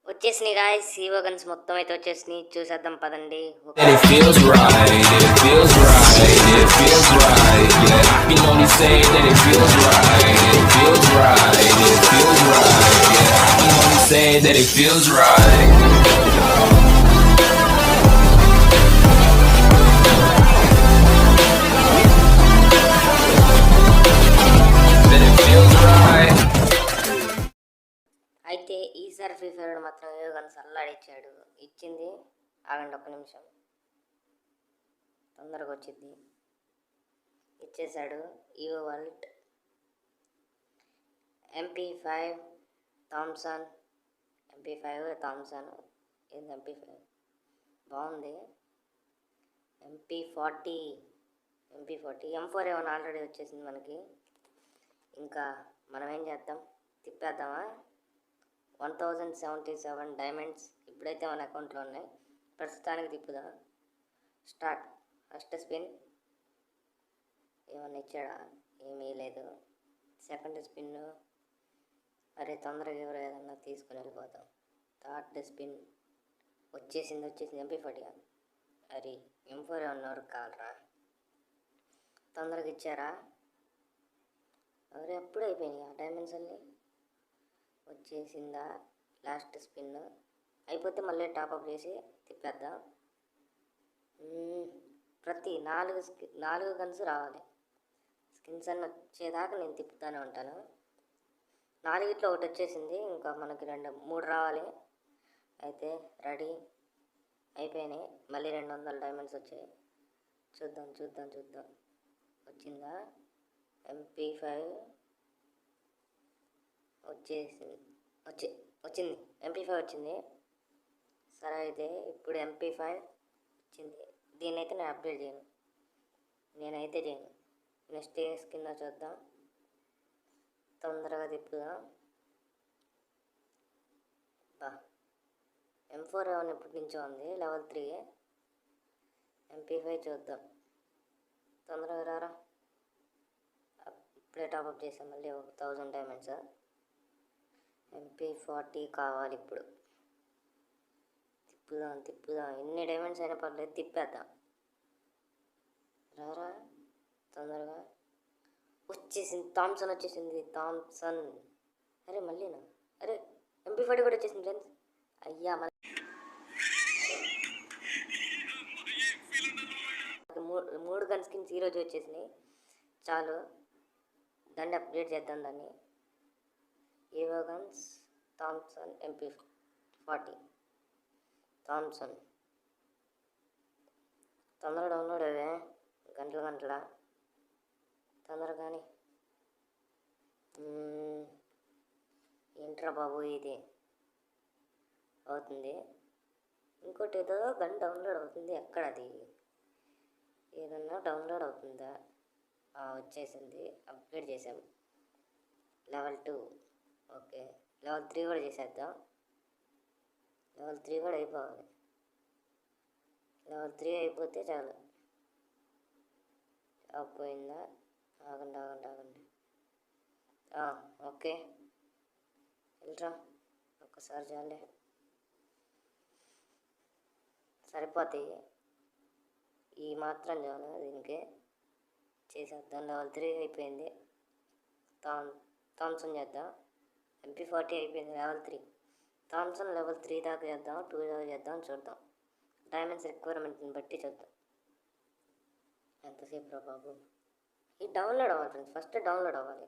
వచ్చేసినాయి guys, హీవో guns మొత్తం అయితే వచ్చేసినాయి. చూసేద్దాం పదండి. It feels right, it feels right, it feels right. Yeah, I can only say that it feels right, it feels right, it feels right. Yeah, I can only say that it feels right. That it feels right. అయితే ఈసారి free fire మాత్రం హీవో guns అల్లాడిచ్చాడు. ఇచ్చింది, ఆగండి ఒక్క నిమిషం, తొందరగా వచ్చింది. ఇచ్చేసాడు EO world MP5 Thomson. MP5 Thomson, ఏంది MP5 బాగుంది. MP40 M4 ఏమైనా ఆల్రెడీ వచ్చేసింది మనకి. ఇంకా మనం ఏం చేద్దాం, తిప్పేద్దామా. 1077 డైమండ్స్ ఇప్పుడైతే మన అకౌంట్లో ఉన్నాయి. ప్రస్తుతానికి తిప్పుదాం. స్టార్ట్. ఫస్ట్ స్పిన్ ఏమన్నా ఇచ్చాడా, ఏమీ లేదు. సెకండ్ స్పిన్ మరి తొందరగా ఎవరు ఏదన్నా తీసుకుని వెళ్ళిపోతాం. థర్డ్ స్పిన్ వచ్చేసింది MP40. మరి M4 ఏమన్నా కావాలరా, తొందరగా ఇచ్చారా. ఎవరు ఎప్పుడు అయిపోయినాయి ఆ డైమండ్స్ అన్నీ. వచ్చేసిందా లాస్ట్ స్పిన్, అయిపోతే మళ్ళీ టాప్అప్ చేసి తిప్పేద్దాం. ప్రతి 4 గన్స్ రావాలి. స్కిన్స్ అన్నీ వచ్చేదాకా నేను తిప్పుతూనే ఉంటాను. 4 ఒకటి వచ్చేసింది, ఇంకా మనకి 3 రావాలి. అయితే రెడీ అయిపోయినాయి. మళ్ళీ 200 డైమండ్స్ వచ్చాయి. చూద్దాం వచ్చిందా. MP5 వచ్చింది. MP5 వచ్చింది. సరే అయితే ఇప్పుడు MP5 వచ్చింది. దీన్నైతే నేను అప్డేట్ చేయను, నేనైతే చేయను. నెక్స్ట్ ఏ స్కిన్ చూద్దాం, తొందరగా తిప్పుదాం. M4 ఏమైనా ఎప్పటి నుంచో ఉంది, లెవెల్ 3. MP5 చూద్దాం, తొందరగా రారా. ఇప్పుడే టాప్అప్ చేసాం మళ్ళీ 1000 డైమండ్స్. MP40 కావాలి ఇప్పుడు. తిప్పుదాం ఎన్ని డైమండ్స్ అయినా పర్లేదు, తిప్పేద్దాం. రారా తొందరగా. వచ్చేసింది థామ్సన్, థామ్సన్. అరే మళ్ళీనా, అరే MP40 కూడా వచ్చేసింది ఫ్రెండ్స్. అయ్యా మళ్ళీ 3 గన్ స్కిన్స్ ఈరోజు వచ్చేసినాయి. చాలు, దాన్ని అప్గ్రేడ్ చేద్దాం. దాన్ని హీవో గన్స్ థామ్సన్ MP40 థామ్సన్. తొందరగా డౌన్లోడ్ అవే, గంటల తొందరగా కానీ. ఏంట్రా బాబు ఇది అవుతుంది. ఇంకోటి ఏదో గన్ డౌన్లోడ్ అవుతుంది, ఎక్కడ అది, ఏదన్నా డౌన్లోడ్ అవుతుందా. వచ్చేసింది, అప్గ్రేడ్ చేసాం. లెవెల్ 2. ఓకే, లెవెల్ 3 కూడా చేసేద్దాం. లెవెల్ 3 కూడా అయిపోవాలి. లెవెల్ 3 అయిపోతే చాలు. పోయిందా, ఆగండి. ఓకే వెళ్ళరా, ఒక్కసారి చాలే, సరిపోతాయి. ఈ మాత్రం చాలు దీనికి. చేసేద్దాం. లెవెల్ 3 అయిపోయింది. థామ్సన్ చేద్దాం. MP40 అయిపోయింది, లెవెల్ 3. థామ్సన్ లెవెల్ 3 దాకా చేద్దాం, 2 దాకా చేద్దాం. చూద్దాం, డైమండ్స్ రిక్వైర్మెంట్ని బట్టి చూద్దాం. ఎంతసేపు రా బాబు. ఈ డౌన్లోడ్ అవ్వాలి ఫ్రెండ్స్, ఫస్ట్ డౌన్లోడ్ అవ్వాలి.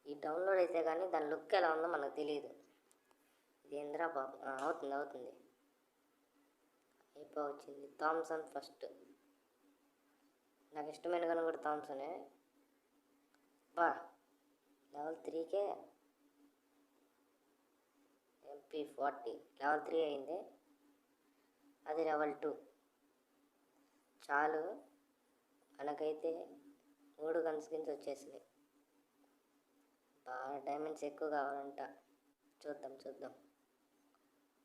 ఈ డౌన్లోడ్ అయితే కానీ దాని లుక్ ఎలా ఉందో మనకు తెలియదు. ఇది ఏందిరా బాబు. అవుతుంది. వచ్చింది థామ్సన్ ఫస్ట్. నాకు ఇష్టమైన కానీ కూడా థామ్సనే. లెవెల్ 3కే MP40 లెవెల్ 3 అయింది. అది లెవెల్ 2. చాలు, మనకైతే 3 గన్ స్కిన్స్ వచ్చేసినాయి. డైమండ్స్ ఎక్కువ కావాలంట. చూద్దాం.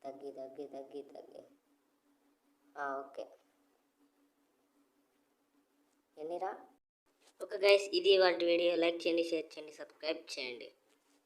తగ్గి. ఓకే, ఎన్నిరా. ఓకే గైస్, ఇది వాళ్ళ వీడియో. లైక్ చేయండి, షేర్ చేయండి, సబ్స్క్రైబ్ చేయండి.